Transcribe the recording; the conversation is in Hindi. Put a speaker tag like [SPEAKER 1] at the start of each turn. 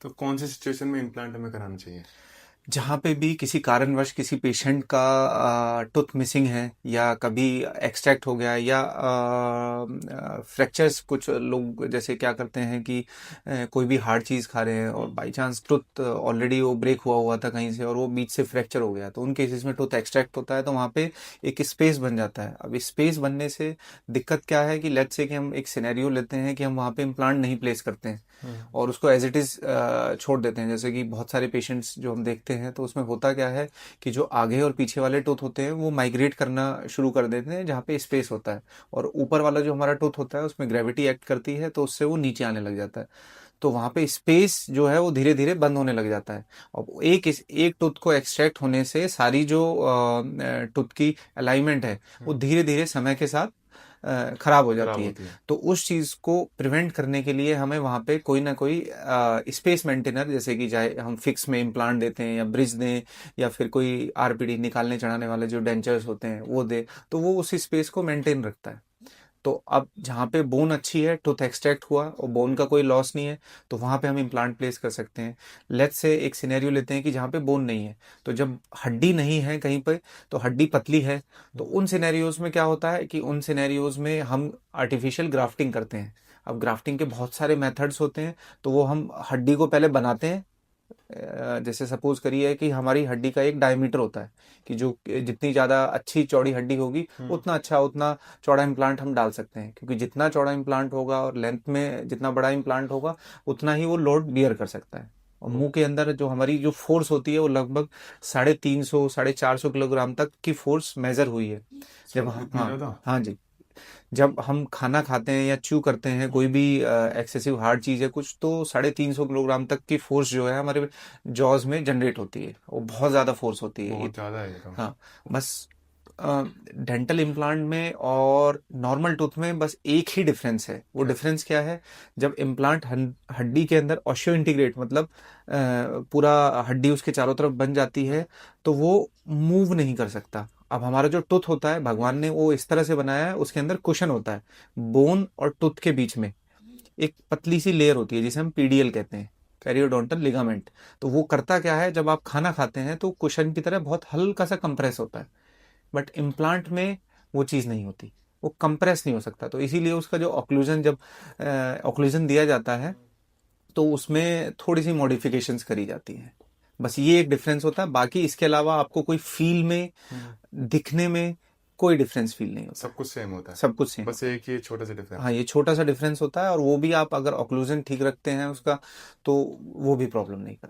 [SPEAKER 1] तो कौन सी सिचुएशन में इम्प्लांट हमें कराना चाहिए?
[SPEAKER 2] जहाँ पे भी किसी कारणवश किसी पेशेंट का टूथ मिसिंग है, या कभी एक्सट्रैक्ट हो गया, या फ्रैक्चर्स, कुछ लोग जैसे क्या करते हैं कि कोई भी हार्ड चीज़ खा रहे हैं और बाई चांस टूथ ऑलरेडी वो ब्रेक हुआ हुआ था कहीं से और वो बीच से फ्रैक्चर हो गया, तो उन केसेस में टूथ एक्सट्रैक्ट होता है, तो वहाँ पे एक स्पेस बन जाता है। अब स्पेस बनने से दिक्कत क्या है कि लेट्स से कि हम एक सिनेरियो लेते हैं कि हम वहाँ पे इम्प्लांट नहीं प्लेस करते हैं और उसको एज इट इज़ छोड़ देते हैं। जैसे कि बहुत सारे पेशेंट्स जो हम देखते हैं, तो उसमें होता क्या है कि जो आगे और पीछे वाले टूथ होते हैं वो माइग्रेट करना शुरू कर देते हैं जहाँ पे स्पेस होता है, और ऊपर वाला जो हमारा टूथ होता है उसमें ग्रेविटी एक्ट करती है, तो उससे वो नीचे आने लग जाता है। तो वहाँ पे स्पेस जो है वो धीरे धीरे बंद होने लग जाता है। और एक टूथ को एक्सट्रैक्ट होने से सारी जो टूथ की अलाइनमेंट है वो धीरे धीरे समय के साथ खराब हो
[SPEAKER 1] खराब
[SPEAKER 2] जाती है।
[SPEAKER 1] होती है।
[SPEAKER 2] तो उस चीज़ को प्रिवेंट करने के लिए हमें वहाँ पे कोई ना कोई स्पेस मेंटेनर, जैसे कि चाहे हम फिक्स में इम्प्लांट देते हैं या ब्रिज दें, या फिर कोई आरपीडी निकालने चढ़ाने वाले जो डेंचर्स होते हैं वो दे, तो वो उसी स्पेस को मेंटेन रखता है। तो अब जहाँ पे बोन अच्छी है, टूथ एक्सट्रैक्ट हुआ और बोन का कोई लॉस नहीं है, तो वहाँ पे हम इम्प्लांट प्लेस कर सकते हैं। लेट्स से एक सिनेरियो लेते हैं कि जहाँ पे बोन नहीं है, तो जब हड्डी नहीं है कहीं पे, तो हड्डी पतली है, तो उन सिनेरियोज में क्या होता है कि उन सिनेरियोज में हम आर्टिफिशियल ग्राफ्टिंग करते हैं। अब ग्राफ्टिंग के बहुत सारे मेथड्स होते हैं, तो वो हम हड्डी को पहले बनाते हैं। जैसे सपोज करिए कि हमारी हड्डी का एक डायमीटर होता है कि जो जितनी ज़्यादा अच्छी चौड़ी हड्डी होगी उतना अच्छा, उतना चौड़ा इम्प्लांट हम डाल सकते हैं, क्योंकि जितना चौड़ा इम्प्लांट होगा और लेंथ में जितना बड़ा इम्प्लांट होगा उतना ही वो लोड बियर कर सकता है। और मुंह के अंदर जो हमारी जो फोर्स होती है वो लगभग 350 450 किलोग्राम तक की फोर्स मेजर हुई है। जब
[SPEAKER 1] इतनी
[SPEAKER 2] हाँ,
[SPEAKER 1] ज्यादा?
[SPEAKER 2] हाँ जी, जब हम खाना खाते हैं या च्यू करते हैं कोई भी एक्सेसिव हार्ड चीज़ है कुछ, तो 350 किलोग्राम तक की फोर्स जो है हमारे जॉज में जनरेट होती है, वो बहुत ज़्यादा फोर्स होती है।
[SPEAKER 1] बहुत ज्यादा है ये तो।
[SPEAKER 2] हाँ, बस डेंटल इम्प्लांट में और नॉर्मल टूथ में बस एक ही डिफरेंस है। वो
[SPEAKER 1] क्या?
[SPEAKER 2] डिफरेंस क्या है? जब इम्प्लांट हड्डी के अंदर ऑस्टियो इंटीग्रेट, मतलब पूरा हड्डी उसके चारों तरफ बन जाती है, तो वो मूव नहीं कर सकता। अब हमारा जो टूथ होता है, भगवान ने वो इस तरह से बनाया है, उसके अंदर कुशन होता है। बोन और टूथ के बीच में एक पतली सी लेयर होती है जिसे हम पीडीएल कहते हैं, पेरियोडोंटल लिगामेंट। तो वो करता क्या है, जब आप खाना खाते हैं तो कुशन की तरह बहुत हल्का सा कंप्रेस होता है। बट इम्प्लांट में वो चीज़ नहीं होती, वो कंप्रेस नहीं हो सकता। तो इसीलिए उसका जो ऑक्लूजन, जब ऑक्लूजन दिया जाता है, तो उसमें थोड़ी सी मॉडिफिकेशंस करी जाती हैं। बस ये एक डिफरेंस होता है, बाकी इसके अलावा आपको कोई फील में, दिखने में कोई डिफरेंस फील नहीं होता
[SPEAKER 1] सब
[SPEAKER 2] है।
[SPEAKER 1] कुछ सेम होता है।
[SPEAKER 2] सब कुछ सेम
[SPEAKER 1] बस
[SPEAKER 2] होता है।
[SPEAKER 1] एक ये छोटा सा
[SPEAKER 2] हाँ,
[SPEAKER 1] डिफरेंस है।
[SPEAKER 2] ये छोटा सा डिफरेंस होता है, और वो भी आप अगर ऑक्लूजन ठीक रखते हैं उसका, तो वो भी प्रॉब्लम नहीं करता।